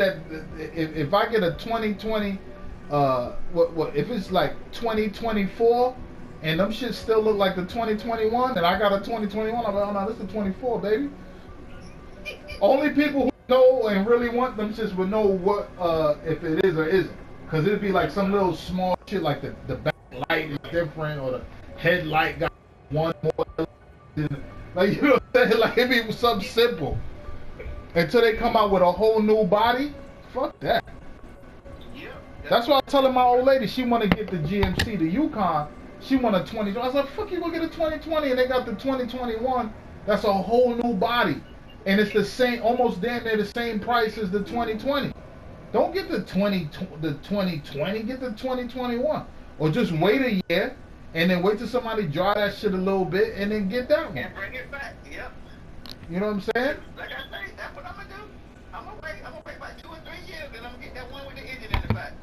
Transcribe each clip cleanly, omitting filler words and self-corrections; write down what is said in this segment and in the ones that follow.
that if I get a 2020, what if it's like 2024, and them shit still look like the 2021, and I got a 2021, I'm like, oh no, this is the 24, baby. Only people who know and really want them shits would know what if it is or isn't, because it'd be like some little small shit like the backlight is different or the headlight got one more, like you know what I'm saying, like it'd be something simple. Until they come out with a whole new body, fuck that. Yeah. That's why I'm telling my old lady she want to get the GMC, the Yukon. She want a 20. I was like, fuck you, go get a 2020, and they got the 2021. That's a whole new body, and it's the same, almost damn near the same price as the 2020. Don't get the 2020. Get the 2021, or just wait a year, and then wait till somebody dry that shit a little bit, and then get that one. And bring it back. Yep. You know what I'm saying? Like I say, that's what I'm gonna do. I'm gonna wait about 2 or 3 years, and I'm gonna get that one with the engine in the back.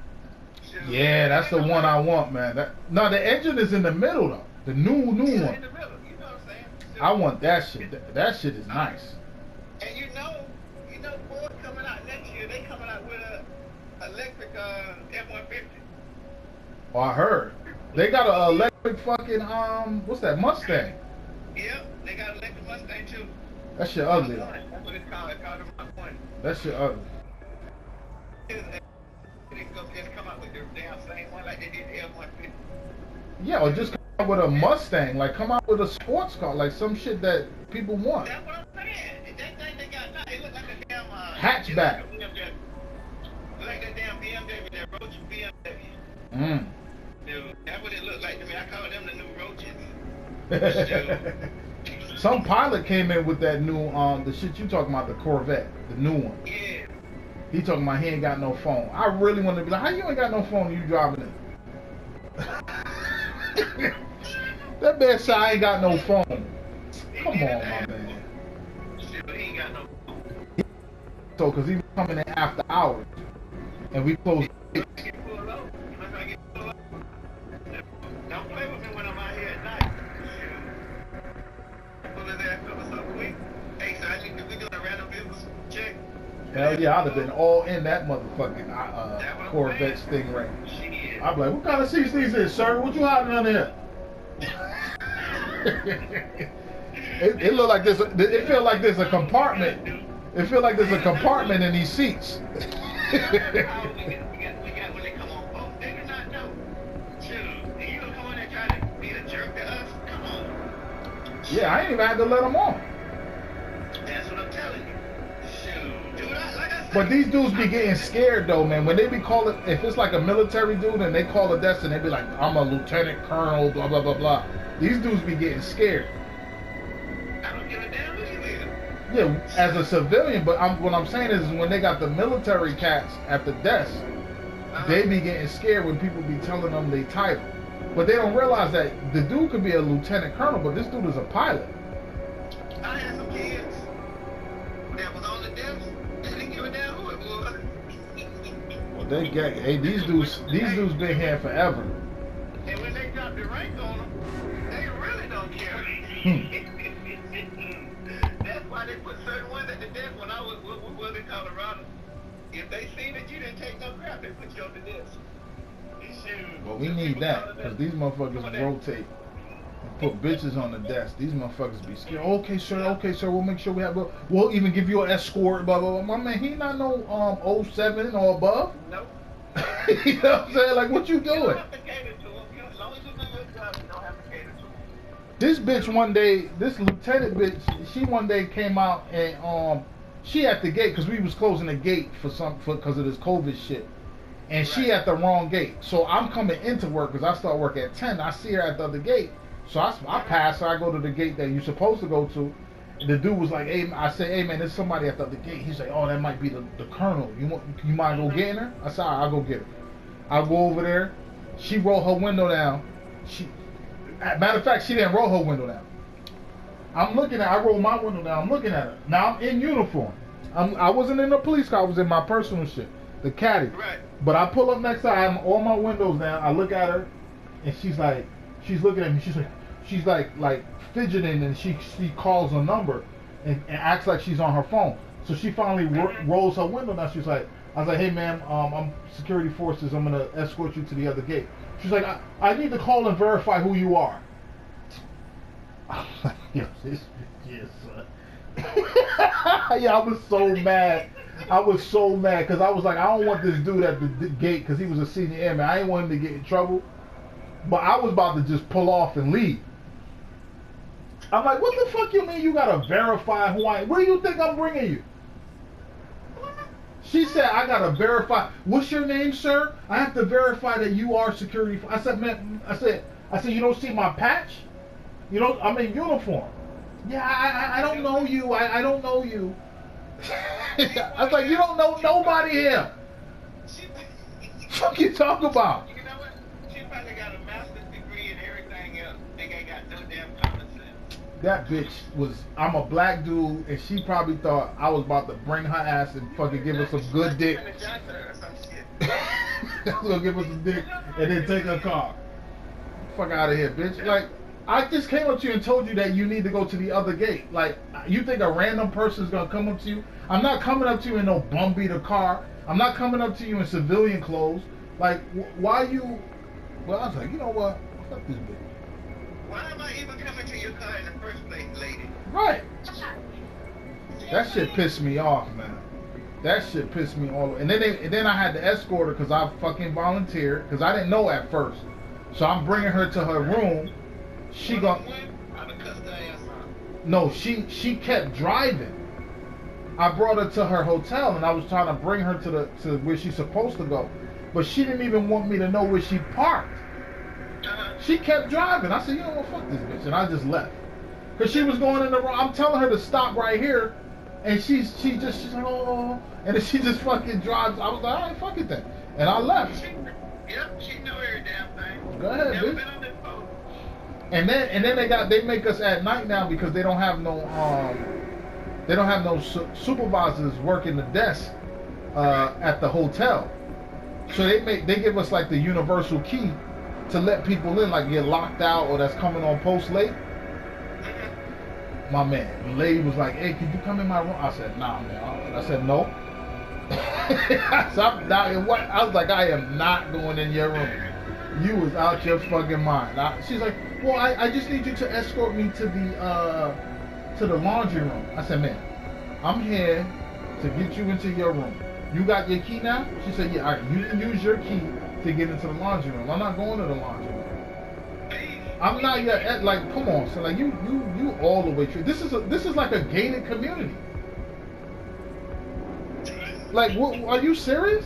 Shoot. Yeah, that's the one I want, man. No, the engine is in the middle though. The new Yeah, one. in the middle. You know what I'm saying? Shoot. I want that shit. That shit is nice. And you know, Ford coming out next year. They coming out with a electric F-150. Oh, I heard they got an electric fucking what's that, Mustang? Yep, they got an electric Mustang too. That shit ugly though. That's what it's called. It's called a Mach 1. That shit ugly. Just come out with the damn same one like they did the F-150. Yeah, or just come out with a Mustang. Like come out with a sports car, like some shit that people want. That's what I'm saying. That thing they got now, it look like a damn Hatchback. Like that damn BMW, that Roach BMW. Dude, that's what it looked like to me. I call them the new Roaches. Some pilot came in with that new the shit you talking about, the Corvette, the new one. Yeah. He talking about he ain't got no phone. I really want to be like, how you ain't got no phone? You driving it? That man said I ain't got no phone. Come on, my man. Shit, he ain't got no phone. So, cause he was coming in after hours, and we closed. Get pulled over. Don't play with me when I'm out here at night. Pull his ass over so quick. Hey, so I think we doing a random business check. Hell yeah, I'd have been all in that motherfucking Corvette Stingray. Shit. I'd be like, what kind of seats these is, sir? What you hiding under here? It look like this. It feel like there's a compartment. It feel like there's a compartment in these seats. We got when they come on, folks. They do not know. Shoot. And you gonna come on and try to be a jerk to us? Come on. Yeah, I ain't even had to let them on. That's what I'm telling you. Shoot. Dude, like I said. But these dudes be getting scared though, man. When they be calling, if it's like a military dude and they call a desk and they be like, I'm a lieutenant colonel, blah blah blah blah. These dudes be getting scared. I don't give a damn who you is. Yeah, as a civilian, but what I'm saying is when they got the military cats at the desk, they be getting scared when people be telling them they title. But they don't realize that the dude could be a lieutenant colonel, but this dude is a pilot. I had some kids that was on the desk. They didn't give a damn who it was. Well, they get, hey, these dudes been here forever. And when they drop the rank on them, they really don't care. That's why they put certain ones at the desk when I was in Colorado. If they see that you didn't take no crap, they put you on the desk. Well, we need that, because these motherfuckers rotate and put bitches on the desk. These motherfuckers be scared. Okay, sir, we'll make sure we have, we'll even give you an escort, blah, blah, blah. My man, he not no 07 or above. Nope. You know what I'm saying? Like, what you doing? You don't have to cater to them. As long as you do your job, you don't have to cater to them. This bitch one day, this lieutenant bitch, she one day came out and she at the gate, because we was closing the gate because of this COVID shit. And she at the wrong gate. So I'm coming into work because I start work at 10. I see her at the other gate. So I pass her. I go to the gate that you're supposed to go to. And the dude was like, hey, I say, hey, man, there's somebody at the other gate. He's like, oh, that might be the colonel. You mind go getting her? I said, all right, I'll go get her. I go over there. She rolled her window down. Matter of fact, she didn't roll her window down. I rolled my window down. I'm looking at her. Now I'm in uniform. I wasn't in the police car. I was in my personal shit. The caddy. Right. But I pull up next to her, I have all my windows down. I look at her, and she's looking at me. She's like fidgeting, and she calls a number and acts like she's on her phone. So she finally rolls her window down. She's like, I was like, hey, ma'am, I'm security forces. I'm going to escort you to the other gate. She's like, I need to call and verify who you are. I was like, yo, this bitch is, son. Yeah, I was so mad. I was so mad because I was like, I don't want this dude at the gate because he was a senior airman. I didn't want him to get in trouble. But I was about to just pull off and leave. I'm like, what the fuck you mean you gotta verify who I am? Where do you think I'm bringing you? She said, I gotta verify. What's your name, sir? I have to verify that you are security. I said, man, I said, you don't see my patch? You know, I'm in uniform. Yeah, I don't know you. I don't know you. I was like, you don't know nobody here. Fuck you talk about? You know what? She probably got a master's degree and everything else. Think I got no damn common sense. That bitch was, I'm a black dude, and she probably thought I was about to bring her ass and fucking give her some good dick. I was gonna give her some dick and then take her car. Fuck out of here, bitch. Like, I just came up to you and told you that you need to go to the other gate. Like, you think a random person is gonna come up to you? I'm not coming up to you in no bum beater car. I'm not coming up to you in civilian clothes. Like, why you? Well, I was like, you know what? Fuck this bitch. Why am I even coming to your car in the first place, lady? Right. That shit pissed me off, man. That shit pissed me all off. And then I had to escort her because I fucking volunteered because I didn't know at first. So I'm bringing her to her room. She gon' No, she kept driving. I brought her to her hotel and I was trying to bring her to where she's supposed to go. But she didn't even want me to know where she parked. She kept driving. I said, you know what, fuck this bitch. And I just left. Because she was going in the wrong. I'm telling her to stop right here. And she's like, oh. And then she just fucking drives. I was like, all right, fuck it then. And I left. Yep, she knew every damn thing. Go ahead, Never bitch. been on this phone. And then they make us at night now because they don't have no supervisors working the desk at the hotel. So they give us like the universal key to let people in, like get locked out or that's coming on post late. My man, the lady was like, hey, could you come in my room? I said, nah, man. I said, no. I was like, I am not going in your room. You was out your fucking mind. She's like, well, I just need you to escort me to the laundry room. I said, man, I'm here to get you into your room. You got your key now? She said, yeah, all right, you can use your key to get into the laundry room. I'm not going to the laundry room. I'm not your, like, come on, so like you all the way through. This is like a gated community. Like, what, are you serious?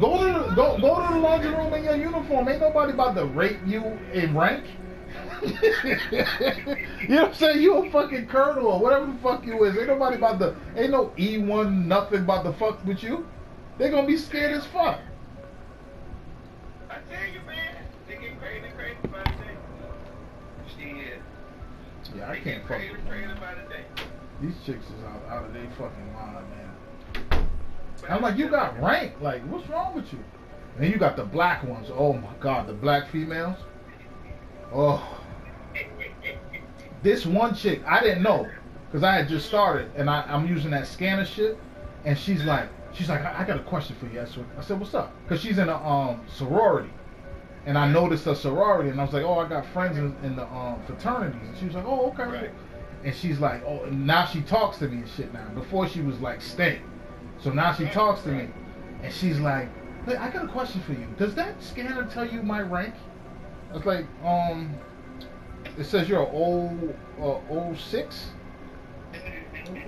Go to the laundry room in your uniform. Ain't nobody about to rape you in rank. You know what I'm saying? You a fucking colonel or whatever the fuck you is. Ain't nobody about to, ain't no E1 nothing about to fuck with you. They gonna be scared as fuck. I tell you, man, they get crazy by the day. Shit. Yeah, I can't fuck with them. By the day. These chicks is out of their fucking mind, man. I'm like, you got rank. Like, what's wrong with you? And then you got the black ones. Oh my God, the black females. Oh. This one chick, I didn't know, because I had just started, and I'm using that scanner shit, and she's like, I got a question for you. I said, what's up? Because she's in a sorority, and I noticed a sorority, and I was like, oh, I got friends in the fraternities, and she was like, oh, okay. Right. And she's like, oh, and now she talks to me and shit now. Before she was like, stink. So now she talks to me, and she's like, hey, I got a question for you. Does that scanner tell you my rank? I was like, it says you're an 06?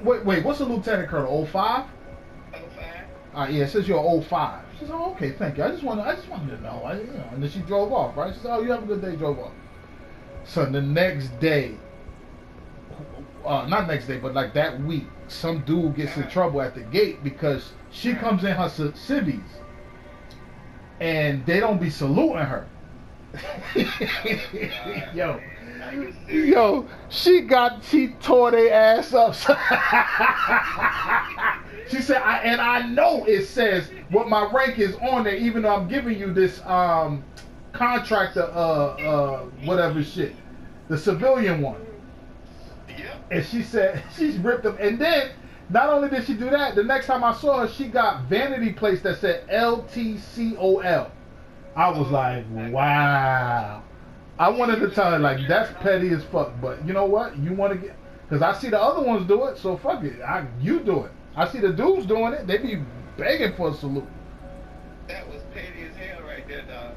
Wait, what's a lieutenant colonel? 05? 05. Yeah, it says you're an 05. She said, oh, okay, thank you. I just wanted to know. And then she drove off, right? She said, oh, you have a good day, drove off. So the next day, not next day, but like that week, some dude gets in trouble at the gate because she comes in her civvies and they don't be saluting her. Yo, she tore their ass up. She said, I know it says what my rank is on there, even though I'm giving you this contractor whatever shit, the civilian one. And she said she's ripped them, and then Not only did she do that, the next time I saw her, she got vanity plates that said LTCOL. I was like, wow. I wanted to tell her, like, that's petty as fuck. But you know what? You want to get... Because I see the other ones do it, so fuck it. You do it. I see the dudes doing it. They be begging for a salute. That was petty as hell right there, dog.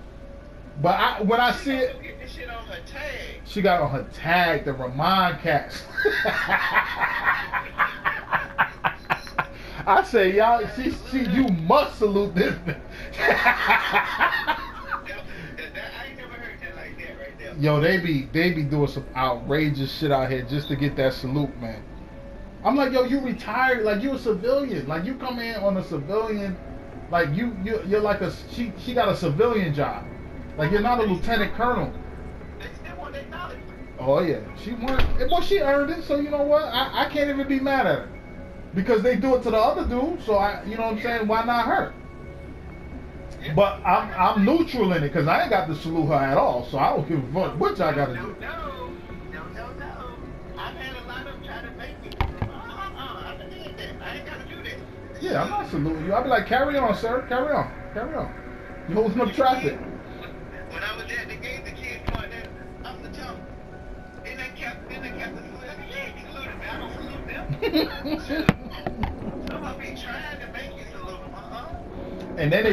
But when I see it... Get this shit on her tag. She got on her tag, the Ramon cats. I say, y'all, you must salute this. I ain't never heard that like that right there. Yo, they be doing some outrageous shit out here just to get that salute, man. I'm like, yo, you retired, like you a civilian, like you come in on a civilian, like you're like she got a civilian job, like you're not a lieutenant colonel. They still want their knowledge. Oh yeah, she earned it, so you know what? I can't even be mad at her. Because they do it to the other dude, so you know what I'm saying? Why not her? Yeah. But I'm neutral in it because I ain't got to salute her at all, so I don't give a fuck what y'all got to do. No. I've had a lot of them try to make me. I believe that. I ain't got to do that. Yeah, I'm not saluting you. I'll be like, carry on, sir. Carry on. You holding up traffic. When I was at the gate, the kids going there. I'm the top. Then they kept the salute. You ain't saluting me. I don't salute them. Somebody be trying to make you salute them, And then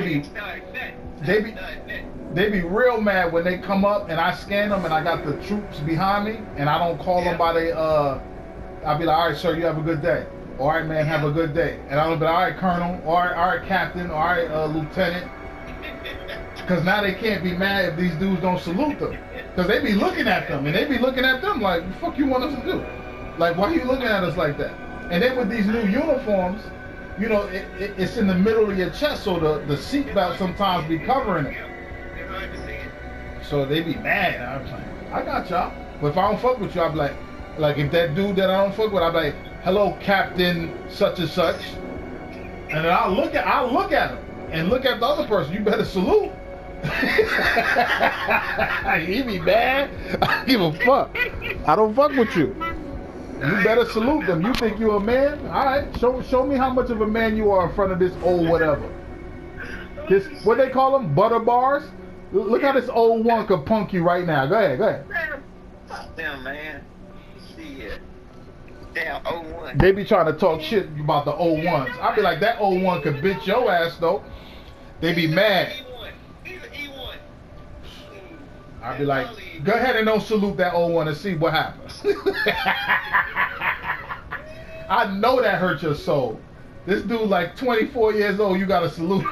they be real mad when they come up and I scan them and I got the troops behind me and I don't call them by their I'll be like, all right, sir, you have a good day. All right, man, have a good day. And I'll be like, all right, colonel, all right, captain, all right, lieutenant. Because now they can't be mad if these dudes don't salute them. Because they be looking at them and they be looking at them like, the fuck you want us to do? Like, why are you looking at us like that? And then with these new uniforms, you know, it's in the middle of your chest, so the seatbelt sometimes be covering it. So they be mad. I'm like, I got y'all. But if I don't fuck with you, I'll be like if that dude that I don't fuck with, I'll be like, hello, Captain such and such. And then I'll look at him and look at the other person. You better salute. He be mad. I don't give a fuck. I don't fuck with you. You better salute them. You think you're a man? All right, show me how much of a man you are in front of this old whatever. This, what they call them, butter bars? Look how this old one could punk you right now. Go ahead. Fuck them, man. Shit. Damn, 01. They be trying to talk shit about the old ones. I be like, that old one could bitch your ass, though. They be mad. He's an E1. I be like, go ahead and don't salute that old one and see what happens. I know that hurt your soul. This dude like 24 years old, you gotta salute.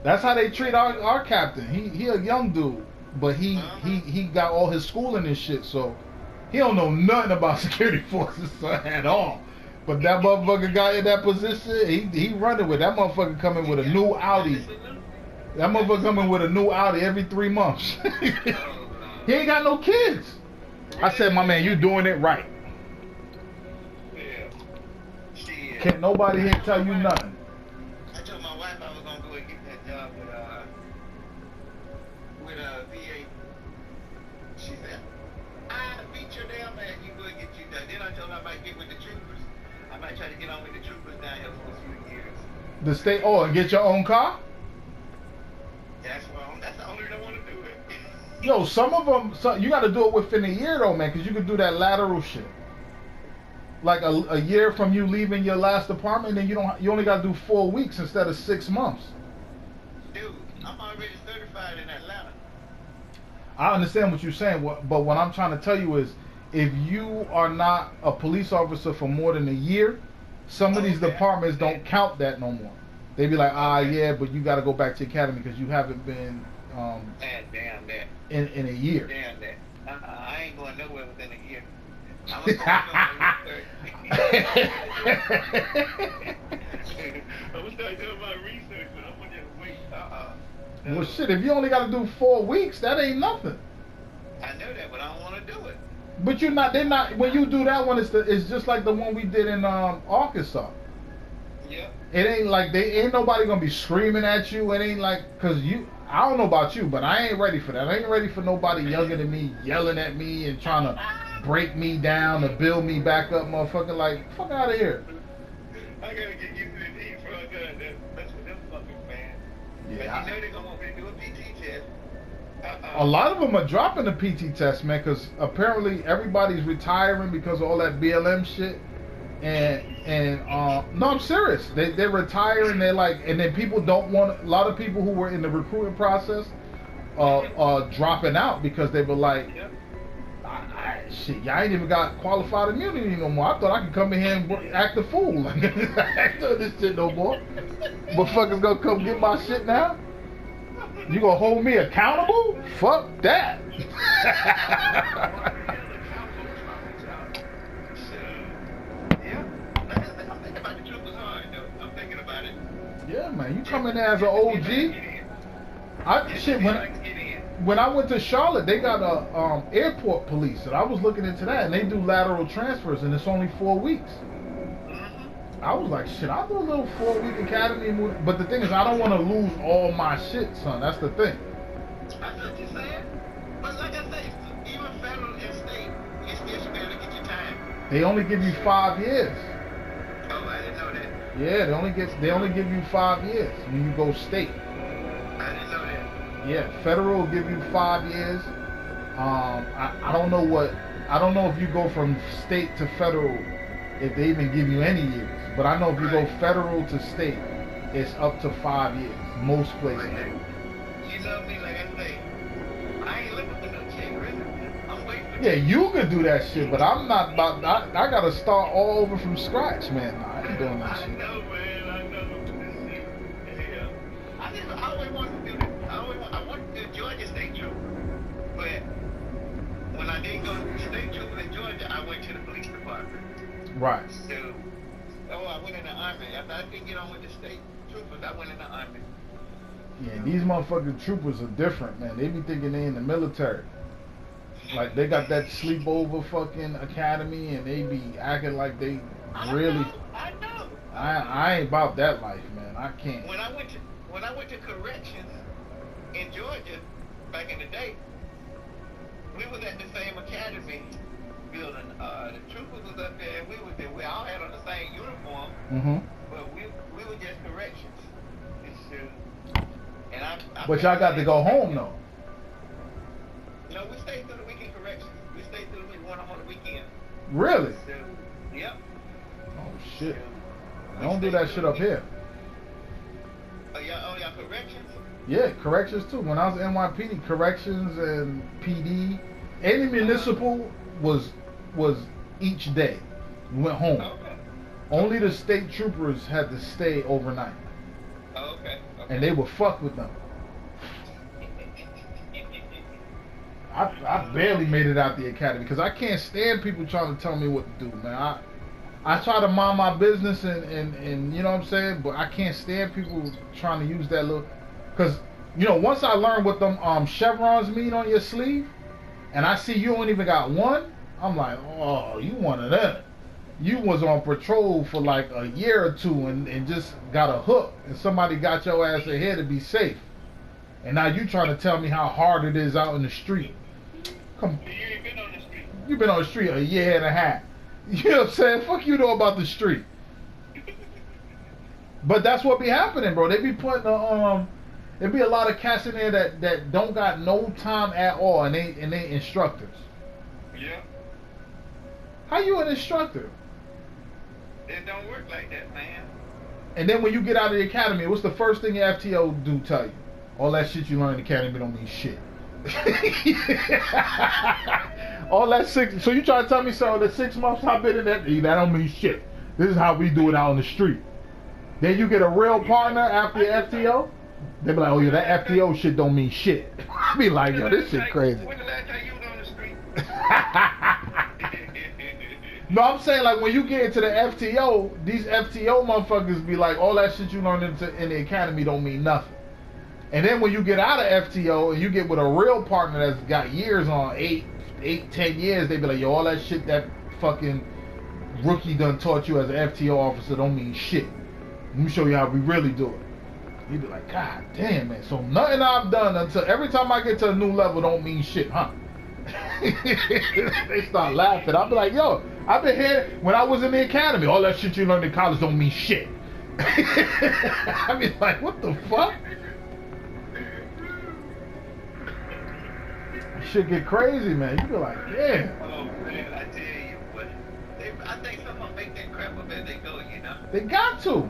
That's how they treat our captain. He a young dude, but he got all his schooling and shit, so he don't know nothing about security forces at all. But that motherfucker got in that position, he running with that motherfucker coming with a new Audi. That motherfucker coming with a new Audi every 3 months. He ain't got no kids. I said, my man, you doing it right. Can't nobody here tell you nothing. I told my wife I was gonna go and get that job with VA. She said, I beat your damn ass, you go and get you done. Then I told her I might get with the troopers. I might try to get on with the troopers down here for a few years. The state, and get your own car? That's the only reason I want to do it. Yo, some of them, you got to do it within a year though, man, because you can do that lateral shit. Like a year from you leaving your last apartment, then you only got to do 4 weeks instead of 6 months. Dude, I'm already certified in Atlanta. I understand what you're saying, but what I'm trying to tell you is, if you are not a police officer for more than a year, some of these departments don't count that no more. They be like, yeah, but you got to go back to academy because you haven't been damn that. In a year. Damn that. I ain't going nowhere within a year. I'm going to start doing my research, but I'm going to just wait. Well, shit, if you only got to do 4 weeks, that ain't nothing. I know that, but I don't want to do it. But they're not, when you do that one, it's just like the one we did in Arkansas. Yep. It ain't like ain't nobody gonna be screaming at you. It ain't like, cause I don't know about you, but I ain't ready for that. I ain't ready for nobody younger than me yelling at me and trying to break me down to build me back up, motherfucker. Like, fuck out of here. I gotta get used to this heat for a gun. That's what them fuckers, man. Yeah. But you know they're gonna want me to do a PT test. A lot of them are dropping the PT test, man, because apparently everybody's retiring because of all that BLM shit. And no, I'm serious. They're retiring. They're like, and then people don't want. A lot of people who were in the recruiting process are dropping out because they were like, shit, y'all ain't even got qualified immunity no more. I thought I could come in here and act a fool. Like, I ain't doing this shit no more. But fuckers gonna come get my shit now? You gonna hold me accountable? Fuck that. Yeah, man, you come in there as an OG. When I went to Charlotte, they got a airport police, and I was looking into that, and they do lateral transfers, and it's only 4 weeks. I was like, shit, I'll do a little 4-week academy, but the thing is, I don't want to lose all my shit, son. That's the thing. I know what you're saying, but like I say, even federal and state, you still should be able to get your time. They only give you 5 years. Oh, I didn't know that. Yeah, they only give you 5 years when you go state. I didn't know that. Yeah, federal will give you 5 years. I don't know if you go from state to federal, if they even give you any years. But I know if you go federal to state, it's up to 5 years. Most places. You know me, like I say, I ain't looking for no check, really. I'm waiting for Yeah, you can do that shit, but I'm not about. I gotta start all over from scratch, man. Nah, I ain't doing that shit. I know, man. I know this shit. Yeah. I always wanted to do this. I wanted to do Georgia State Troop, but when I didn't go to the State Troop in Georgia, I went to the police department. Right. So, I went in the Army. After I couldn't get on with the State Troopers, I went in the Army. Yeah, these motherfucking troopers are different, man. They be thinking they in the military. Like, they got that sleepover fucking academy, and they be acting like they really. I know. I ain't about that life, man. I can't. When I went to corrections in Georgia back in the day, we was at the same academy building. The troopers was up there, and we was there. We all had on the same uniform, but we were just corrections. But y'all got to go home though. No, we stayed through the weekend corrections. We stayed through the week one on the weekend. Really? So, yep. Oh shit! Don't do that shit up here. Oh y'all corrections? Yeah, corrections too. When I was in NYPD, corrections and PD, any municipal was each day. We went home. Okay. Only the state troopers had to stay overnight. Oh, okay. And they would fuck with them. I barely made it out the academy because I can't stand people trying to tell me what to do, man. I try to mind my business and you know what I'm saying, but I can't stand people trying to use that little, because you know, once I learned what them chevrons mean on your sleeve, and I see you don't even got one, I'm like, oh, you one of them. You was on patrol for like a year or two and just got a hook, and somebody got your ass ahead to be safe, and now you trying to tell me how hard it is out in the street. Come, You ain't been on the street. you been on the street a year and a half. You know what I'm saying? Fuck you know about the street. But that's what be happening, bro. They be putting there be a lot of cats in there that don't got no time at all, and they instructors. Yeah. How you an instructor? It don't work like that, man. And then when you get out of the academy, what's the first thing your FTO do tell you? All that shit you learn in the academy don't mean shit. All that so you try to tell me so the 6 months I've been in that don't mean shit. This is how we do it out on the street. Then you get a real partner after your FTO, they be like, oh yeah, that FTO shit don't mean shit. I be like, yo, this shit crazy. When the last time you was on the street? No, I'm saying like when you get into the FTO, these FTO motherfuckers be like, all that shit you learned in the academy don't mean nothing. And then when you get out of FTO and you get with a real partner that's got years on, 10 years, they be like, yo, all that shit that fucking rookie done taught you as an FTO officer don't mean shit. Let me show you how we really do it. You be like, God damn, man. So nothing I've done until every time I get to a new level don't mean shit, huh? They start laughing. I'll be like, yo, I've been here when I was in the academy. All that shit you learned in college don't mean shit. I mean, like, what the fuck? Shit get crazy, man. You be like, yeah. Oh man, I tell you what. I think some of them make that crap up as they go, you know. They got to.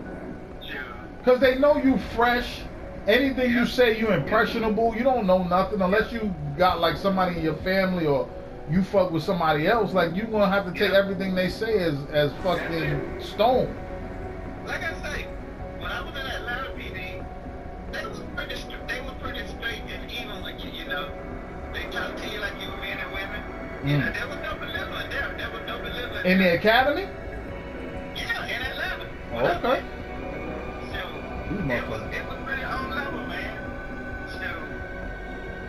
Sure. Because they know you fresh. Anything you say, you impressionable. You don't know nothing unless you got like somebody in your family or you fuck with somebody else. Like, you're going to have to take everything they say as fucking stone. Like I say, when I was in Atlanta PD, they were pretty straight and even with you, you know. They talk to you like you were men and women. You know, there was no belittling there. There was no belittling. In the academy? Yeah, in Atlanta. Okay. So, it was pretty on level, man. So,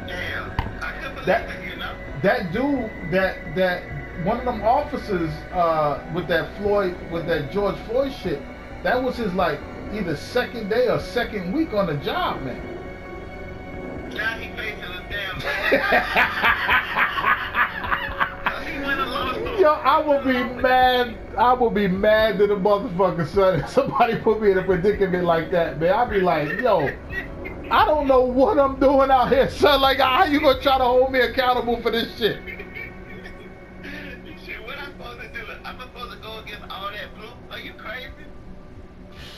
damn. I couldn't believe it, you know. That dude, that one of them officers with that George Floyd shit, that was his like either second day or second week on the job, man. Now he facing a damn. He went along. Yo, I would be mad. I would be mad to the motherfucker, son. If somebody put me in a predicament like that, man, I'd be like, yo, I don't know what I'm doing out here, son. Like, how you gonna try to hold me accountable for this shit? Shit, what I'm supposed to do? I'm supposed to go against all that blue? Are you crazy?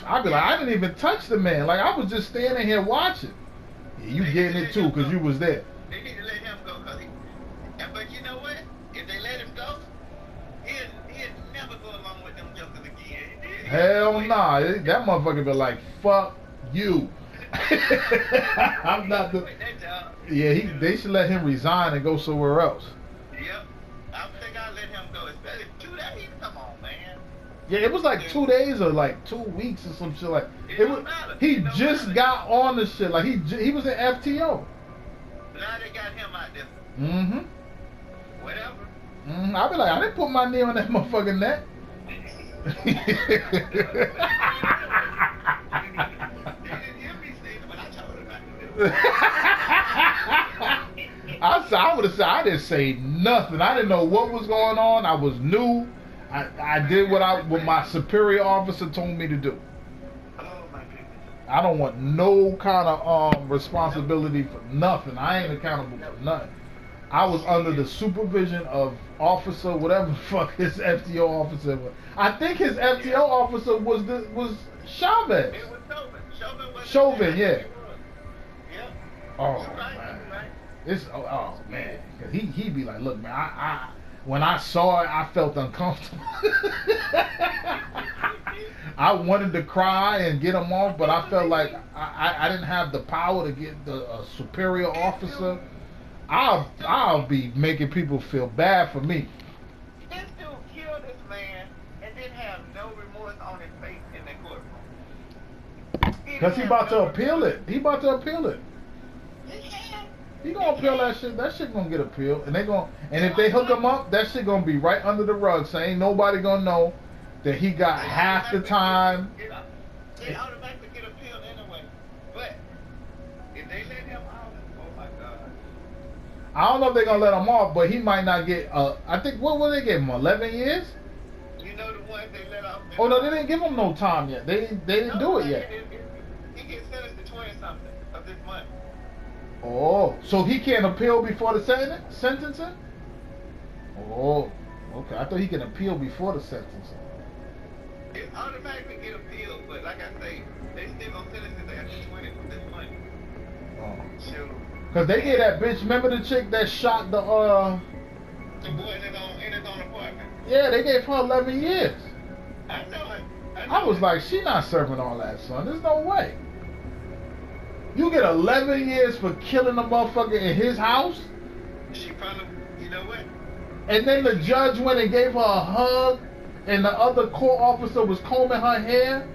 I'd be like, I didn't even touch the man. Like, I was just standing here watching. Yeah, you getting it too, because you was there. They need to let him go, but you know what? If they let him go, he'll never go along with them jokers again. Hell nah. That motherfucker be like, fuck you. I'm not the... Yeah, they should let him resign and go somewhere else. Yep. I think I'll let him go. Especially 2 days. Come on, man. Yeah, it was like 2 days or like 2 weeks or some shit like. He just got on the shit. Like he was in FTO. Now they got him out there. Mm-hmm. Whatever. I'll be like, I didn't put my knee on that motherfucking neck. I would have said I didn't say nothing. I didn't know what was going on. I was new. I did what my superior officer told me to do. Oh my goodness. I don't want no kind of responsibility for nothing. I ain't accountable for nothing. I was under the supervision of officer, whatever the fuck his FTO officer was. I think his FTO officer was Chavez. It was Chauvin. Chauvin, yeah. Yep. Oh man, it's man, cause he be like, look man, I when I saw it, I felt uncomfortable. I wanted to cry and get him off, but I felt like I didn't have the power to get the superior officer. I'll be making people feel bad for me. This dude killed this man and didn't have no remorse on his face in the courtroom. Cause he about to appeal it. He about to appeal it. He gonna appeal that shit. That shit gonna get appealed, and if they hook him up, that shit gonna be right under the rug. So ain't nobody gonna know that he got half the time. They automatically get appealed anyway. But if they let him out, oh my God. I don't know if they're gonna let him off, but he might not get. I think what will they give him? 11 years? You know the ones they let off. Oh no, they didn't give him no time yet. They didn't do it yet. He gets sentenced to 20 something of this month. Oh, so he can't appeal before the sentencing? Oh, okay. I thought he can appeal before the sentencing. It automatically get appealed, but like I say, they still gonna sentence his ass to 20 from this month. Oh. Sure. Cause they gave that bitch. Remember the chick that shot the The boy in his own apartment. Yeah, they gave her 11 years. I know it. I was like, she not serving all that, son. There's no way. You get 11 years for killing a motherfucker in his house? She probably, you know what? And then the judge went and gave her a hug, and the other court officer was combing her hair?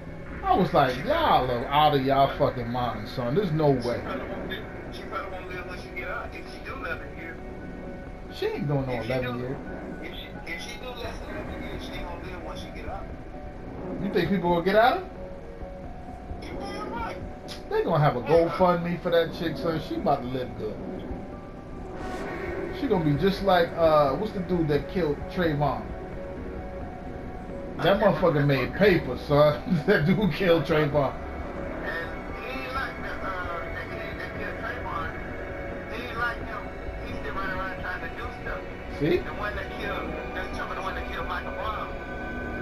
I was like, y'all are out of y'all fucking mind, son. There's no way. She probably won't live when she get out. If she do 11 years. She ain't doing no 11 years. If she do less than 11 years, she ain't gonna live when she get out. You think people will get at her? You damn right. They gonna have a GoFundMe for that chick, son. She about to live good. She gonna be just like what's the dude that killed Trayvon? That motherfucker made paper, son. That dude killed Trayvon. And he ain't like that kid that killed Trayvon. He ain't like him. He's still running around trying to do stuff. See? The one that killed, that's talking about the one that killed Michael Brown.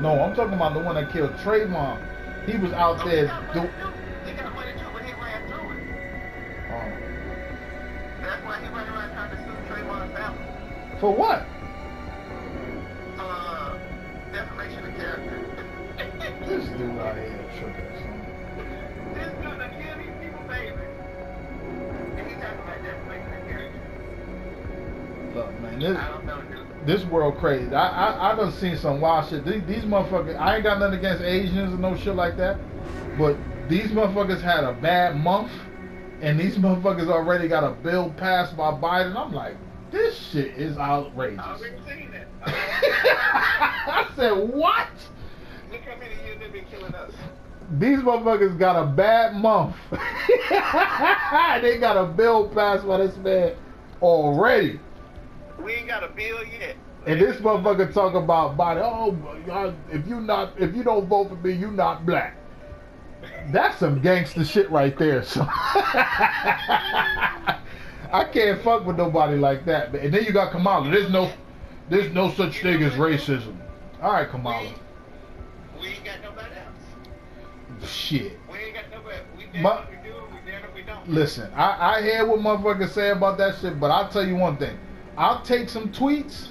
No, I'm talking about the one that killed Trayvon. He was out there. He got money too, but he ran through it. That's why he ran around trying to sue Trayvon's family. For what? Defamation of character. This dude out here tripping, son. This dude that killed these people, baby. And he's talking about defamation of character. Look, man, I don't know, dude. this world crazy. I done seen some wild shit. These motherfuckers, I ain't got nothing against Asians and no shit like that, but these motherfuckers had a bad month, and these motherfuckers already got a bill passed by Biden. I'm like, this shit is outrageous. I already seen that. I said, what? Look how many years they've been killing us. These motherfuckers got a bad month. They got a bill passed by this man already. We ain't got a bill yet. And this motherfucker talk about Biden. Oh, God, if you don't vote for me, you not black. That's some gangster shit right there. So I can't fuck with nobody like that. And then you got Kamala. There's no such thing as racism. All right, Kamala. We ain't got nobody else. Shit. We ain't got nobody. We damn if we do, we damn if we don't. Listen, I hear what motherfuckers say about that shit, but I'll tell you one thing. I'll take some tweets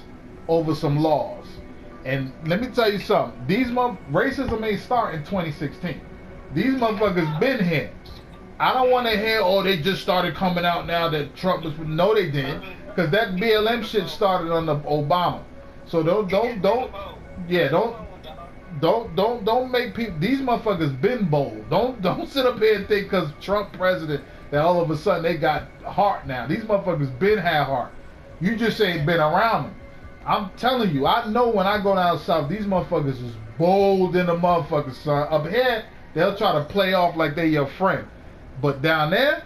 over some laws. And let me tell you something. Racism ain't start in 2016. These motherfuckers been here. I don't want to hear, oh, they just started coming out now that Trump was. No, they didn't, because that BLM shit started under Obama. So don't make people. These motherfuckers been bold. Don't sit up here and think because Trump president that all of a sudden they got heart now. These motherfuckers been had heart. You just ain't been around them. I'm telling you, I know when I go down south, these motherfuckers is bold in the motherfuckers, son. Up here, they'll try to play off like they your friend. But down there,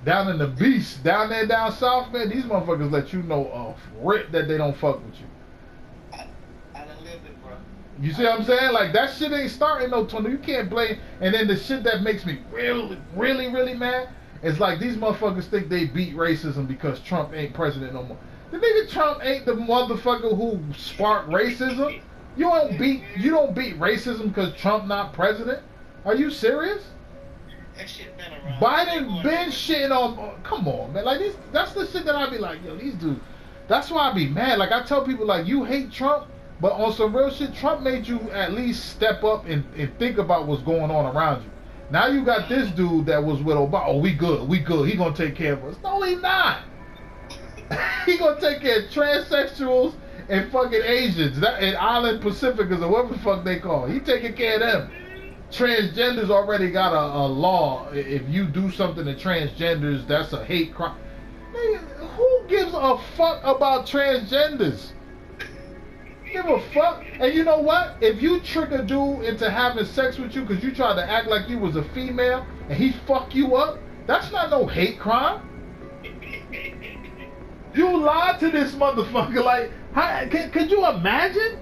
down in the beast, down there down south, man, these motherfuckers let you know off rip that they don't fuck with you. I done lived it, bro. You see what I'm saying? Like, that shit ain't starting no tunnel. You can't blame. And then the shit that makes me really, really, really mad is like these motherfuckers think they beat racism because Trump ain't president no more. The nigga Trump ain't the motherfucker who sparked racism. You don't beat racism because Trump not president. Are you serious? That shit been around. Biden been shitting on. Come on, man. Like that's the shit that I be like, yo, these dudes. That's why I be mad. Like I tell people, like you hate Trump, but on some real shit, Trump made you at least step up and think about what's going on around you. Now you got this dude that was with Obama. Oh, we good. He gonna take care of us. No, he not. He gonna take care of transsexuals and fucking Asians. And Island Pacificers or whatever the fuck they call it. He taking care of them. Transgenders already got a law. If you do something to transgenders, that's a hate crime. Nigga, who gives a fuck about transgenders? Give a fuck. And you know what? If you trick a dude into having sex with you because you tried to act like you was a female and he fuck you up, that's not no hate crime. You lied to this motherfucker. Like, could you imagine?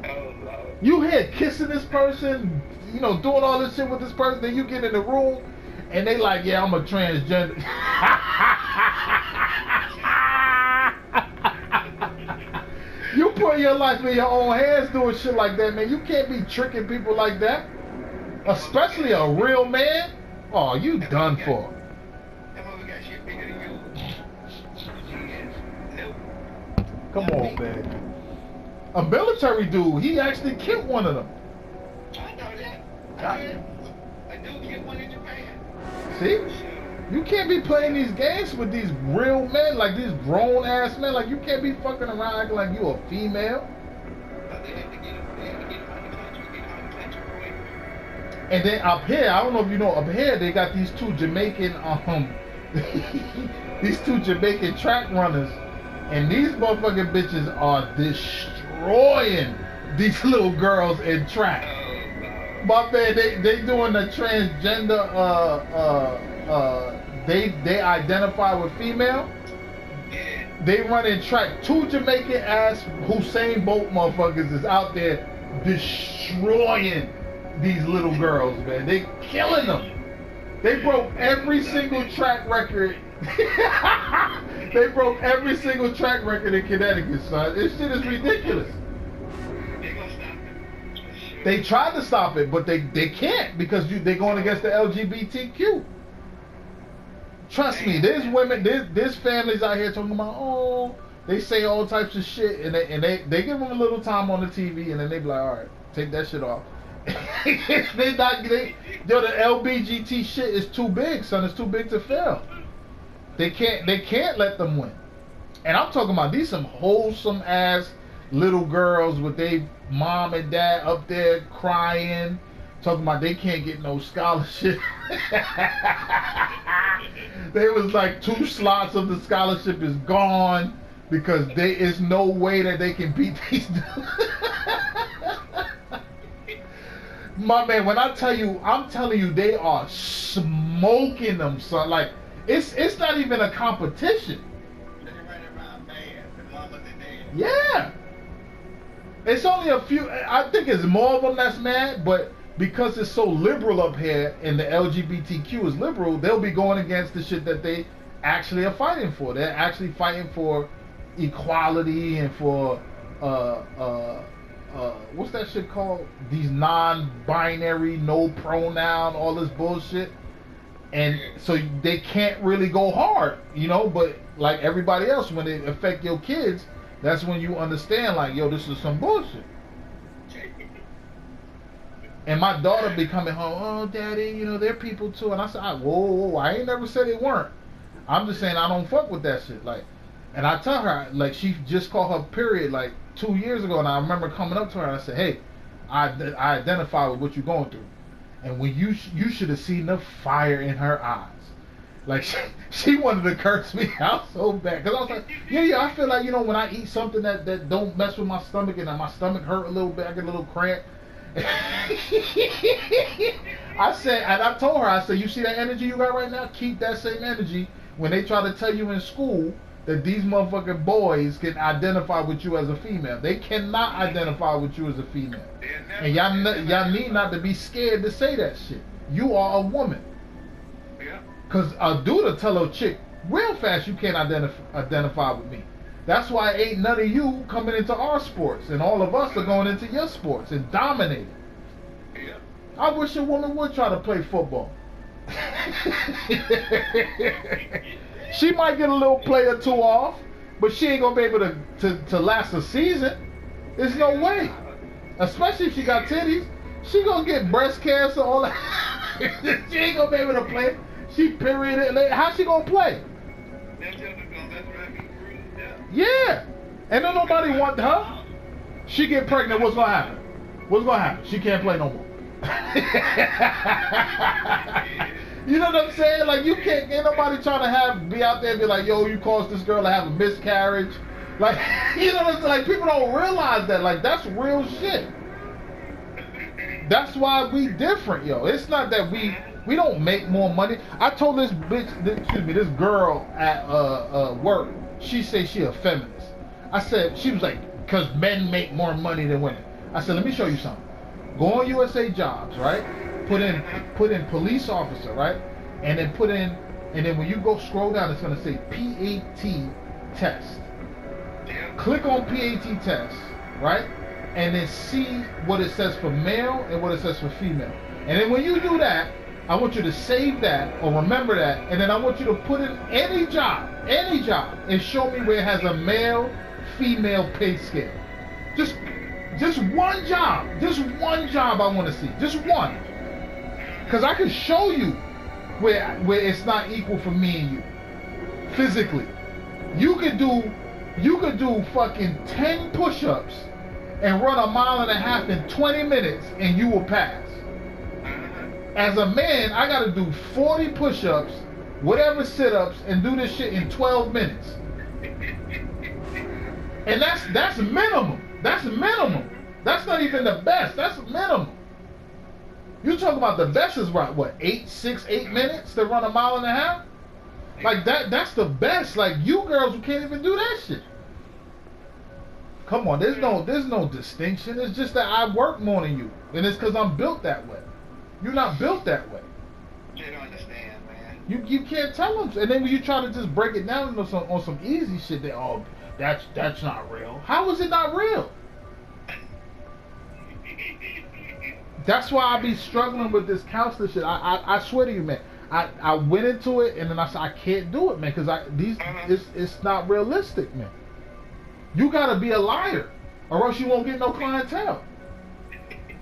Oh, Lord. You here kissing this person, you know, doing all this shit with this person, then you get in the room and they like, yeah, I'm a transgender. You put your life in your own hands doing shit like that, man. You can't be tricking people like that. Especially a real man. Oh, you done for. That mother got shit bigger than you. Nope. Come on, man. A military dude, he actually killed one of them. I know that. I heard a dude killed one in Japan. See? You can't be playing these games with these real men, like these grown ass men. Like you can't be fucking around acting like you a female. But they had to get him out of the country, get him out of the country for it. And then up here, I don't know if you know, up here they got these two Jamaican these two Jamaican track runners, and these motherfucking bitches are destroying these little girls in track. My man, they doing the transgender they identify with female, They running track. 2 Jamaican ass Hussein Bolt motherfuckers is out there destroying these little girls, man. They killing them. They broke every single track record. They broke every single track record in Connecticut, son. This shit is ridiculous. They gonna stop it. They tried to stop it, but they can't because they're going against the LGBTQ. Trust me, there's women, there's families out here talking about, oh, they say all types of shit, and they give them a little time on the TV, and then they be like, all right, take that shit off. The LBGT shit is too big, son. It's too big to fail. They can't let them win. And I'm talking about these some wholesome ass little girls with their mom and dad up there crying, talking about they can't get no scholarship. There was like 2 slots of the scholarship is gone because there is no way that they can beat these dudes. My man, when I'm telling you, they are smoking them, son. Like it's not even a competition. Yeah, it's only a few. I think it's more of them that's mad, but because it's so liberal up here and the LGBTQ is liberal, they'll be going against the shit that they actually are fighting for. They're actually fighting for equality and for what's that shit called? These non-binary, no pronoun, all this bullshit. And so they can't really go hard, you know, but like everybody else, when it affect your kids, that's when you understand, like, yo, this is some bullshit. And my daughter be coming home, oh, daddy, you know, they're people too. And I said, whoa, I ain't never said they weren't. I'm just saying I don't fuck with that shit. Like, and I tell her, like, she just caught her period like 2 years ago, and I remember coming up to her and I said, hey, I identify with what you're going through. And when you should have seen the fire in her eyes. Like, she wanted to curse me out so bad. Because I was like, yeah, I feel like, you know, when I eat something that don't mess with my stomach and my stomach hurt a little bit, I get a little cramp. I said, and I told her, I said, you see that energy you got right now? Keep that same energy when they try to tell you in school that these motherfucking boys can identify with you as a female. They cannot identify with you as a female. And y'all need not to be scared to say that shit. You are a woman. Because a dude will tell a chick real fast you can't identify with me. That's why ain't none of you coming into our sports, and all of us are going into your sports and dominating. Yeah. I wish a woman would try to play football. She might get a little play or 2 off, but she ain't gonna be able to last a season. There's no way. Especially if she got titties, she gonna get breast cancer. All that. She ain't gonna be able to play. She period. How she gonna play? Yeah, and then nobody want her. She get pregnant, what's gonna happen? What's gonna happen? She can't play no more. You know what I'm saying? Like, you can't get nobody trying to be out there and be like, yo, you caused this girl to have a miscarriage. Like, you know what I'm saying? Like, people don't realize that. Like, that's real shit. That's why we different, yo. It's not that we don't make more money. I told this this girl at work. She said she a feminist. I said, she was like, because men make more money than women. I said, let me show you something. Go on USA Jobs, right? Put in police officer, right? And then when you go scroll down, it's gonna say PAT test. Click on PAT test, right? And then see what it says for male and what it says for female. And then when you do that, I want you to save that or remember that, and then I want you to put in any job, and show me where it has a male-female pay scale. Just one job I want to see, just one. Because I can show you where it's not equal for me and you, physically. You could do fucking 10 push-ups and run 1.5 miles in 20 minutes, and you will pass. As a man, I gotta do 40 push-ups, whatever sit-ups, and do this shit in 12 minutes. And that's minimum. That's minimum. That's not even the best. That's minimum. You talk about the best is what, 8 minutes to run 1.5 miles? Like that's the best. Like you girls who can't even do that shit. Come on, there's no distinction. It's just that I work more than you, and it's because I'm built that way. You're not built that way. They don't understand, man. You can't tell them. And then when you try to just break it down on some easy shit, they that's not real. How is it not real? That's why I be struggling with this counselor shit. I swear to you, man. I went into it and then I said I can't do it, man, because it's not realistic, man. You gotta be a liar, or else you won't get no clientele.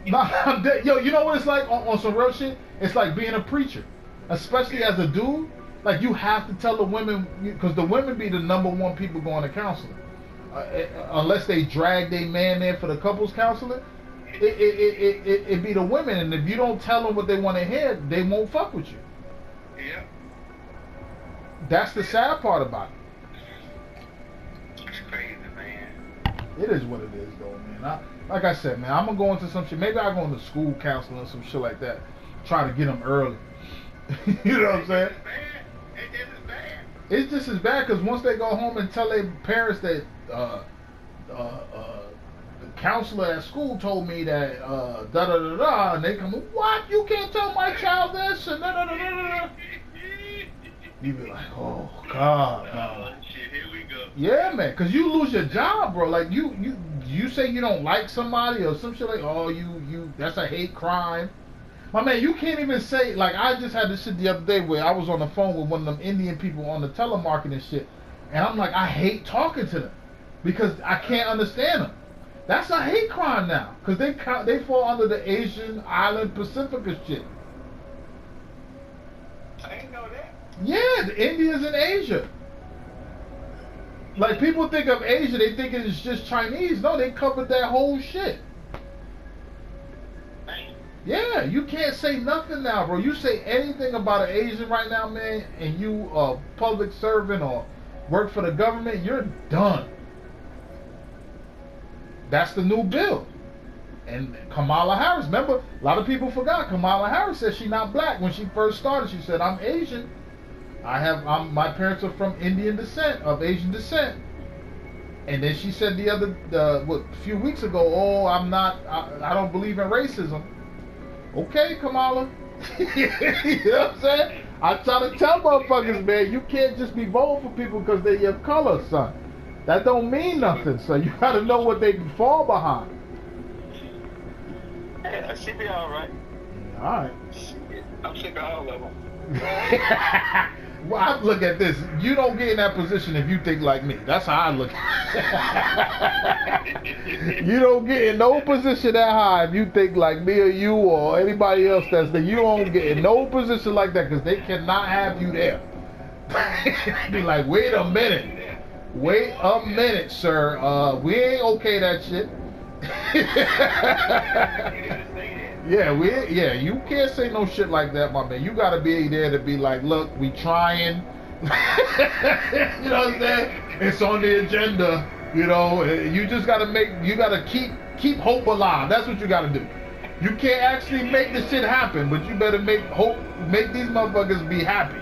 Nah, yo, you know what it's like on some real shit? It's like being a preacher, especially as a dude. Like you have to tell the women, because the women be the #1 people going to counseling, unless they drag their man there for the couples counseling. It be the women, and if you don't tell them what they want to hear, they won't fuck with you. Yeah. That's the sad part about it. It's crazy, man. It is what it is, though, man. Like I said, man, I'm gonna go into some shit. Maybe I'll go into school counseling or some shit like that. Try to get them early. You know what I'm saying? It's just as bad. It's just as bad because once they go home and tell their parents that the counselor at school told me that da da da da, and they come, what? You can't tell my child this and da da da da da. You be like, oh God. Oh shit, here we go. Yeah, man, because you lose your job, bro. Like you say you don't like somebody or some shit like, oh, you that's a hate crime. My man, you can't even say, like, I just had this shit the other day where I was on the phone with one of them Indian people on the telemarketing shit, and I'm like, I hate talking to them because I can't understand them. That's a hate crime now because they fall under the Asian Island Pacifica shit. I didn't know that. Yeah, the India's in Asia. Like, people think of Asia, they think it's just Chinese. No, they covered that whole shit. Yeah, you can't say nothing now, bro. You say anything about an Asian right now, man, and you a public servant or work for the government, you're done. That's the new bill. And Kamala Harris, remember, a lot of people forgot, Kamala Harris said she's not black. When she first started, she said, I'm Asian. My parents are from Indian descent, of Asian descent. And then she said a few weeks ago, oh, I don't believe in racism. Okay, Kamala. You know what I'm saying? I try to tell motherfuckers, man, you can't just be voting for people because they're your color, son. That don't mean nothing, so you gotta know what they fall behind. Yeah, she be alright. Alright. I'm sick of all of them. Well, I look at this. You don't get in that position if you think like me. That's how I look at it. You don't get in no position that high if you think like me or you or anybody else that's there. You don't get in no position like that because they cannot have you there. Be like, wait a minute. Wait a minute, sir. We ain't okay that shit. Yeah, you can't say no shit like that, my man. You gotta be there to be like, look, we trying. You know what I'm saying? It's on the agenda. You know, you just gotta keep hope alive. That's what you gotta do. You can't actually make the shit happen, but you better make these motherfuckers be happy.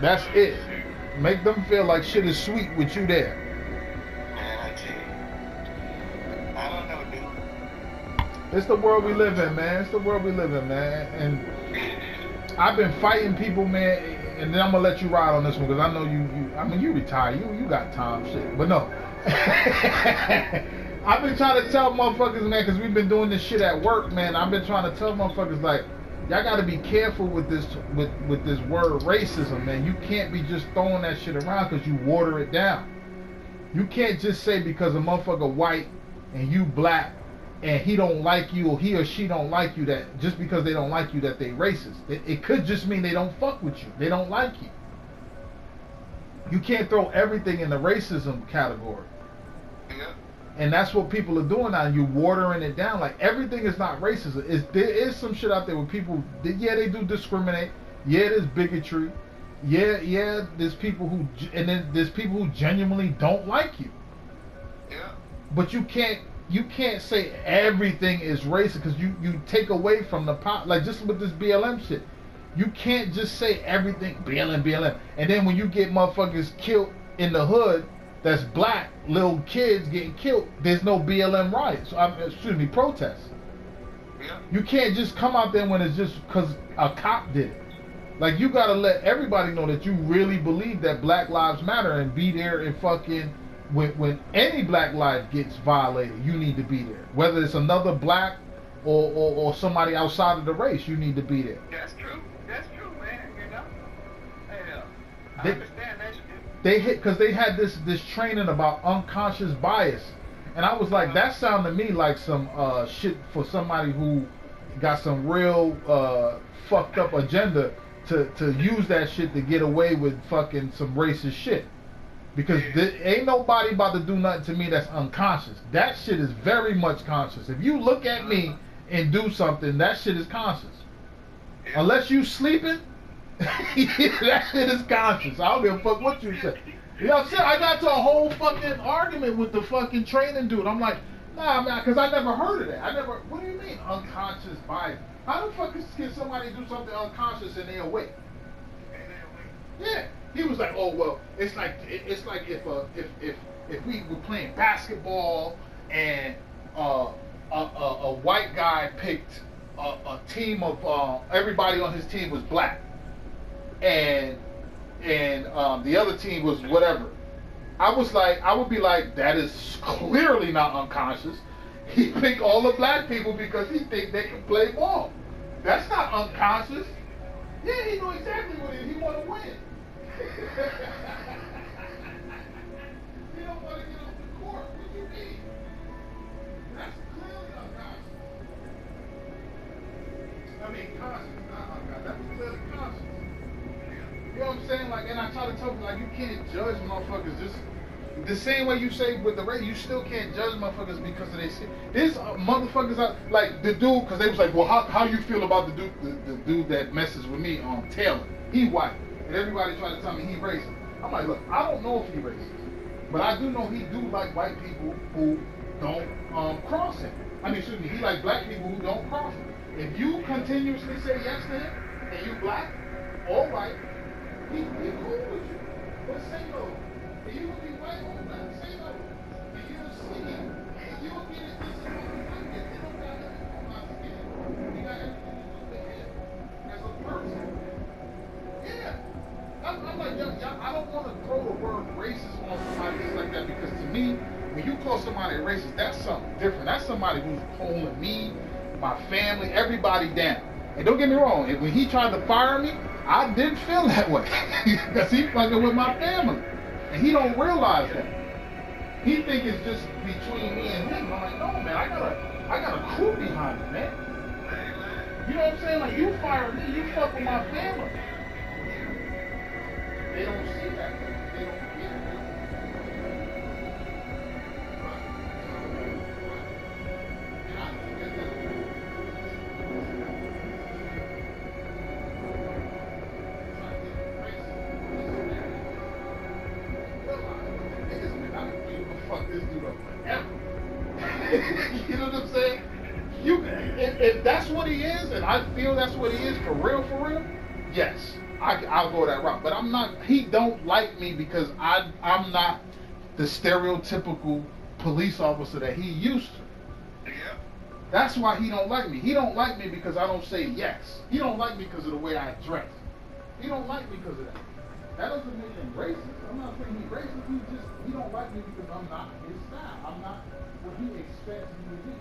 That's it. Make them feel like shit is sweet with you there. It's the world we live in, man. It's the world we live in, man. And I've been fighting people, man. And then I'm gonna let you ride on this one because I know you retired. You got time, shit. But no. I've been trying to tell motherfuckers, man, because we've been doing this shit at work, man. I've been trying to tell motherfuckers, like, y'all got to be careful with this word racism, man. You can't be just throwing that shit around because you water it down. You can't just say because a motherfucker white and you black and he don't like you or he or she don't like you, that just because they don't like you that they racist. It could just mean they don't fuck with you. They don't like you. You can't throw everything in the racism category. Yeah. And that's what people are doing now. You're watering it down. Like, everything is not racism. There is some shit out there where people, yeah, they do discriminate. Yeah, there's bigotry. Yeah, there's people who, and then there's people who genuinely don't like you. Yeah. But you can't say everything is racist because you take away from the pop. Like, just with this BLM shit, You can't just say everything BLM, BLM, and then when you get motherfuckers killed in the hood, that's black little kids getting killed. There's no BLM riots. Excuse me, protests. Yeah. You can't just come out there when it's just because a cop did it. Like, you gotta let everybody know that you really believe that Black Lives Matter and be there and fucking when any black life gets violated, you need to be there. Whether it's another black or somebody outside of the race, you need to be there. That's true. That's true, man. You know. Hell, I They- understand that shit. They hit because they had this training about unconscious bias, and I was like, that sounded to me like some shit for somebody who got some real fucked up agenda to use that shit to get away with fucking some racist shit. Because ain't nobody about to do nothing to me that's unconscious. That shit is very much conscious. If you look at me and do something, that shit is conscious. Unless you sleeping, that shit is conscious. I don't give a fuck what you say. You know what I'm saying? I got to a whole fucking argument with the fucking training dude. I'm like, nah, man, because I never heard of that. What do you mean unconscious bias? How the fuck can somebody do something unconscious and they're awake? Yeah. He was like, oh well, it's like if we were playing basketball and a white guy picked a team of everybody on his team was black, and the other team was whatever. I would be like, that is clearly not unconscious. He picked all the black people because he think they can play ball. That's not unconscious. Yeah, he knew exactly what he wanted to win. You don't want to get off the court. What do you mean? That's clearly unconscious. I mean, conscious, not unconscious. That was clearly conscious. You know what I'm saying? Like, and I try to tell people, like, you can't judge motherfuckers just the same way you say with the race. You still can't judge motherfuckers because of their skin. There's motherfuckers out, like the dude, because they was like, well, how you feel about the dude that messes with me on Taylor? He white. And everybody try to tell me he racist. I'm like, look, I don't know if he racist, but I do know he do like white people who don't cross him. I mean, excuse me, he like black people who don't cross him. If you continuously say yes to him, and you black or white, he cool with you. But say no. And you will be white or black. Say no. And you'll see him. And you'll get it this and what you get. It don't got nothing on my skin. You got everything to do with him as a person. Yeah. I'm like, I don't want to throw the word racist on somebody just like that, because to me, when you call somebody racist, that's something different. That's somebody who's holding me, my family, everybody down. And don't get me wrong, when he tried to fire me, I didn't feel that way. Because he fucking with my family. And he don't realize that. He think it's just between me and him. I'm like, no, man, I got a crew behind me, man. You know what I'm saying? Like, you fire me, you fuck with my family. They don't see that. They don't get it. And I think that fuck this dude up forever. You know what I'm saying? If that's what he is, and I feel that's what he is for real, yes, I'll go that route. But I'm not. He don't like me because I'm not the stereotypical police officer that he used to. Yeah. That's why he don't like me. He don't like me because I don't say yes. He don't like me because of the way I dress. He don't like me because of that. That doesn't make him racist. I'm not saying he's racist. He don't like me because I'm not his style. I'm not what he expects me to be.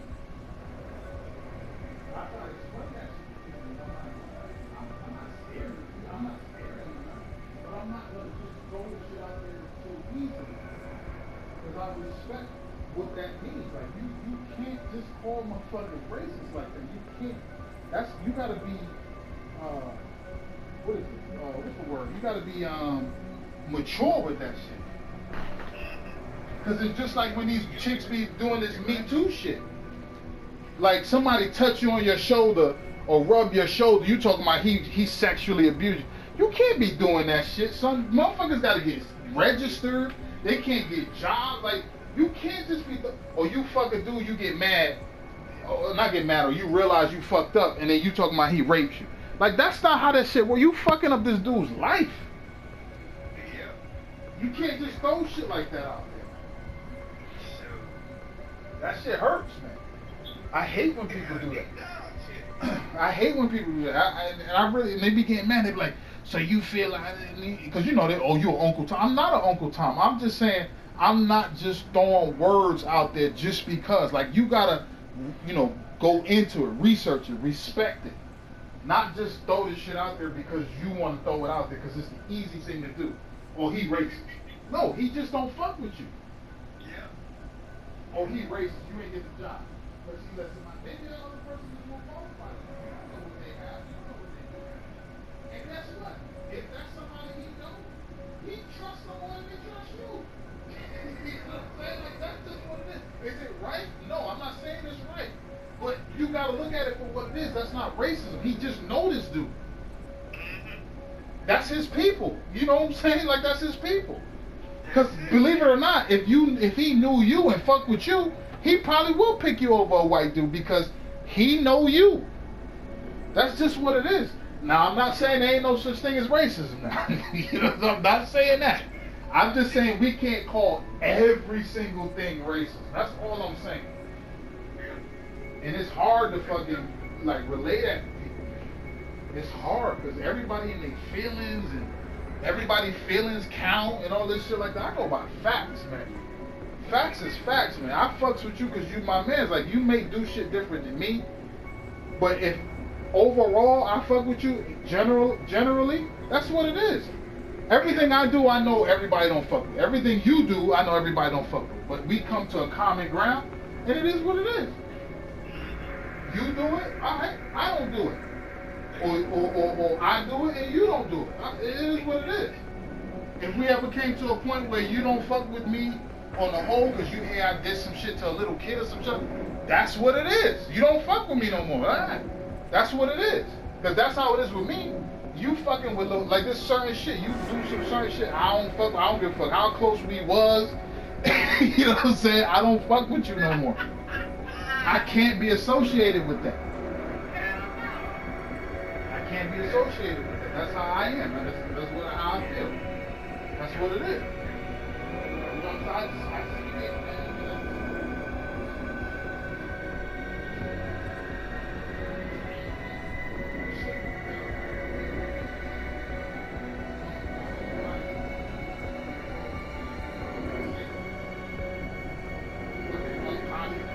I try to explain that shit to him. I'm not scared of you. I'm not scared of you. But I'm not going to just throw the shit out there so easily. Because I respect what that means. Like, you can't just call motherfuckers racist like that. You can't. You gotta be, what is it? What's the word? You gotta be mature with that shit. Because it's just like when these chicks be doing this Me Too shit. Like, somebody touch you on your shoulder or rub your shoulder, you talking about he sexually abused you. You can't be doing that shit, son. Motherfuckers gotta get registered. They can't get jobs. Like, you can't just be, or you fuck a dude, you get mad, or not get mad, or you realize you fucked up, and then you talking about he raped you. Like, that's not how that shit works. You fucking up this dude's life. Yeah. You can't just throw shit like that out there. That shit hurts, man. I hate when people do that. I hate when people do that. I really, and they be getting mad. They be like, so you feel like, because you know, oh, you're Uncle Tom. I'm not an Uncle Tom. I'm just saying, I'm not just throwing words out there just because. Like, you gotta, go into it, research it, respect it. Not just throw this shit out there because you want to throw it out there because it's the easy thing to do. Or he racist. No, he just don't fuck with you. Yeah. Oh, he racist, you ain't get the job. But see, listen, maybe that other person is more qualified. You know what they have, you know what they do. And guess what? If that's somebody he knows, he trusts someone and they trust you. You know what I'm saying? Like, that's just what it is. Is it right? No, I'm not saying it's right. But you gotta look at it for what it is. That's not racism. He just know this dude. That's his people. You know what I'm saying? Like, that's his people. Because believe it or not, if he knew you and fucked with you, he probably will pick you over a white dude because he know you. That's just what it is. Now, I'm not saying there ain't no such thing as racism now. I'm not saying that. I'm just saying we can't call every single thing racist. That's all I'm saying. And it's hard to fucking, like, relay that to people. It's hard because everybody in their feelings and everybody's feelings count and all this shit like that. I go by facts, man. Facts is facts, man. I fucks with you because you my man. It's like, you may do shit different than me, but if overall I fuck with you, generally, that's what it is. Everything I do, I know everybody don't fuck with. Everything you do, I know everybody don't fuck with. But we come to a common ground, and it is what it is. You do it, alright, I don't do it. Or I do it and you don't do it. It is what it is. If we ever came to a point where you don't fuck with me on the whole because you hear I did some shit to a little kid or some shit, that's what it is. You don't fuck with me no more. Alright? That's what it is. Because that's how it is with me. You fucking with like this certain shit. You do some certain shit. I don't give a fuck how close we was. You know what I'm saying? I don't fuck with you no more. I can't be associated with that. I can't be associated with that. That's how I am. That's how I feel. That's what it is. You know, so I just speak it, man.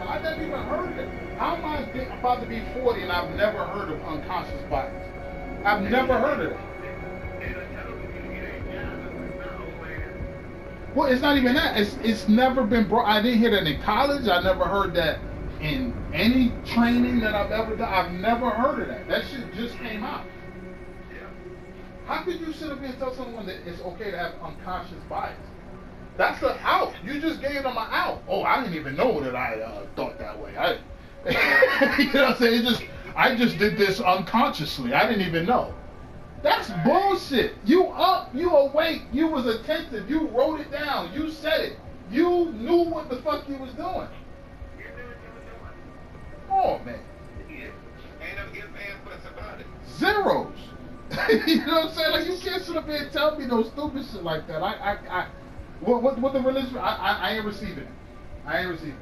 I never even heard of it. How am I about to be 40 and I've never heard of unconscious bias? I've never heard of it. Well, it's not even that. It's never been brought. I didn't hear that in college. I never heard that in any training that I've ever done. I've never heard of that. That shit just came out. How could you sit up here and tell someone that it's okay to have unconscious bias? That's an out. You just gave them an out. Oh, I didn't even know that I thought that way. You know what I'm saying? I just did this unconsciously. I didn't even know. That's bullshit. You up, you awake, you was attentive, you wrote it down, you said it. You knew what the fuck you was doing. Oh, man. Zeros. You know what I'm saying? Like, you can't sit up here and tell me no stupid shit like that. What the religion? I ain't receiving it. I ain't receiving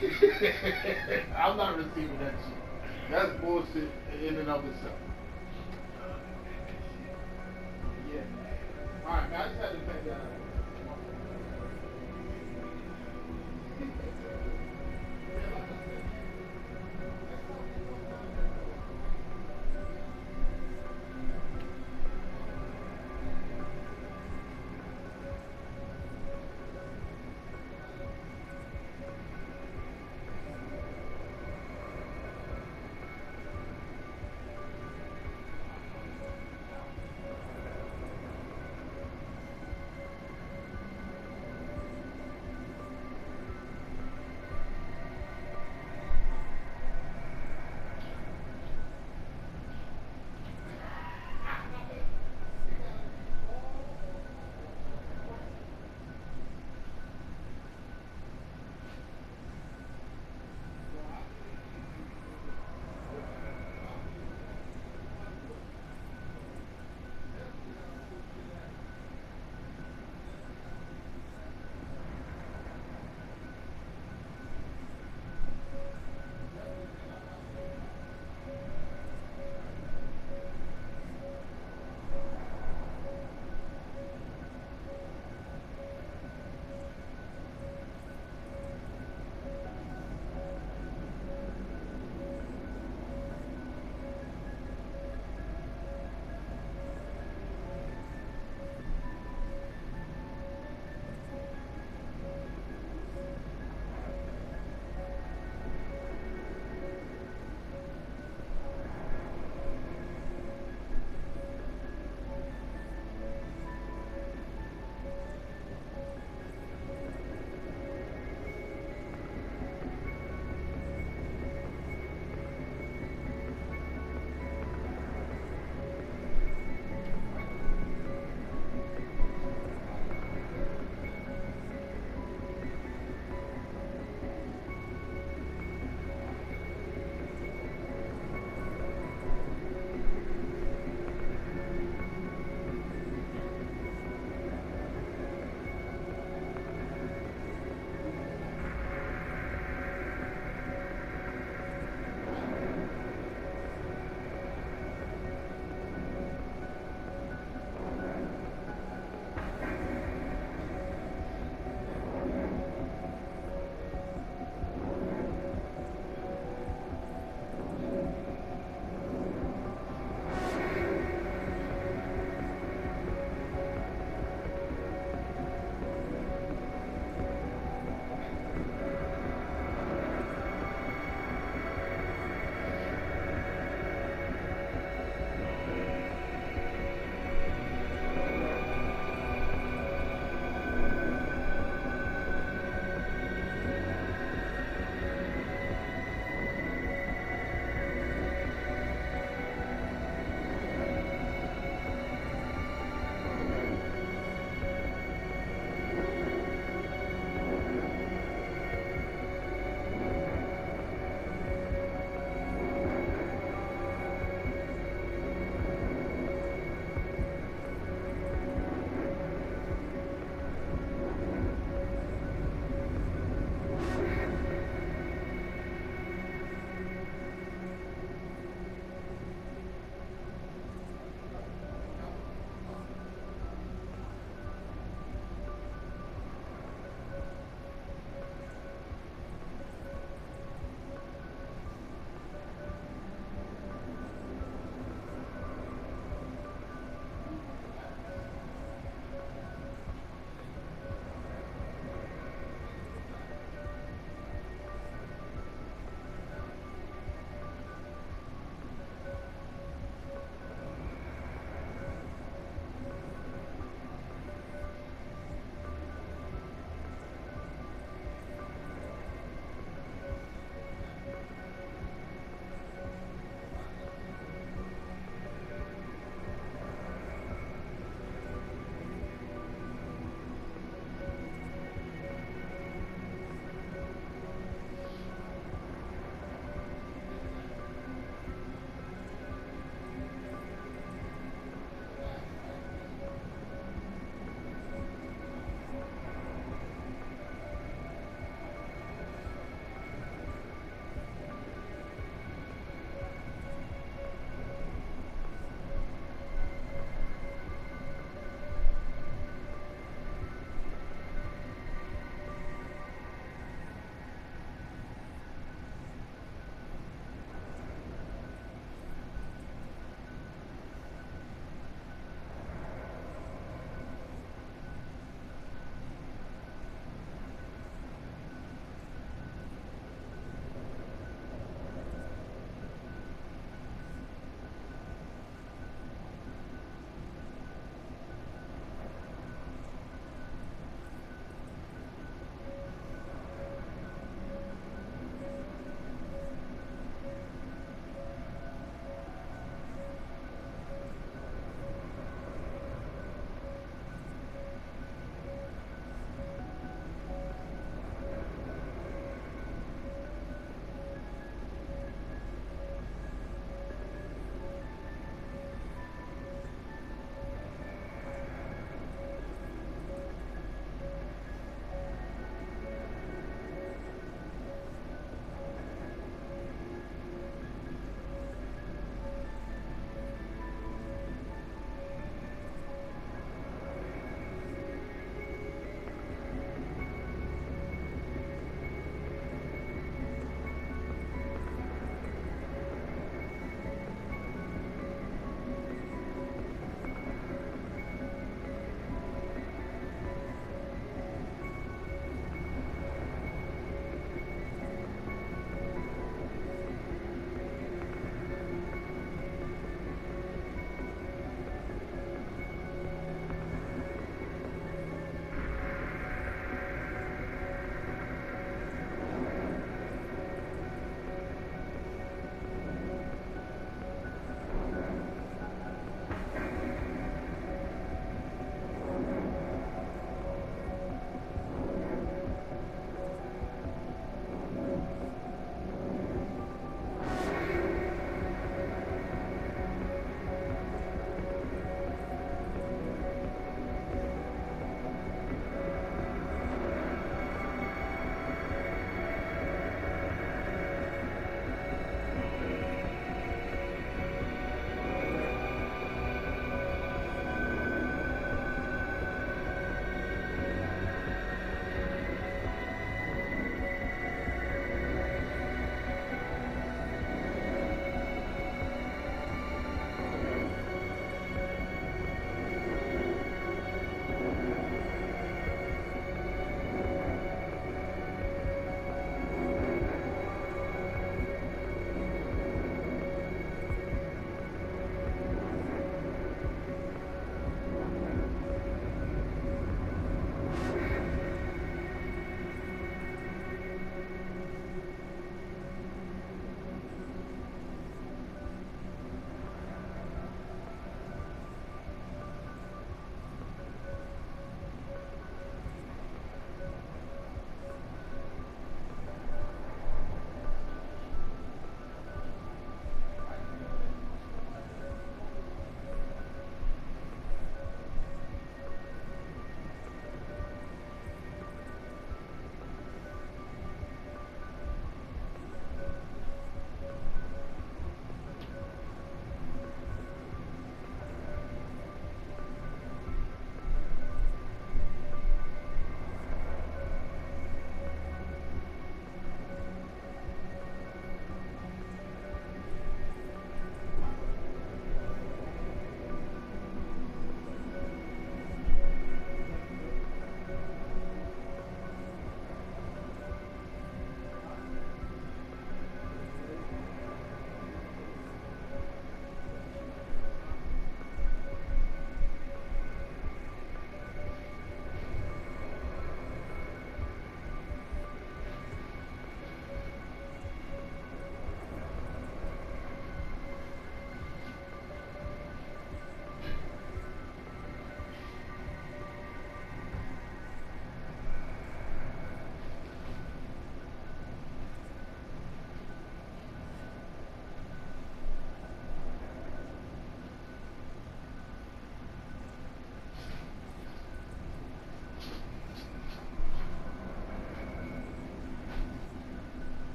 it. I'm not receiving that shit. That's bullshit in and of itself. Yeah. Alright, man, I just had to take that out.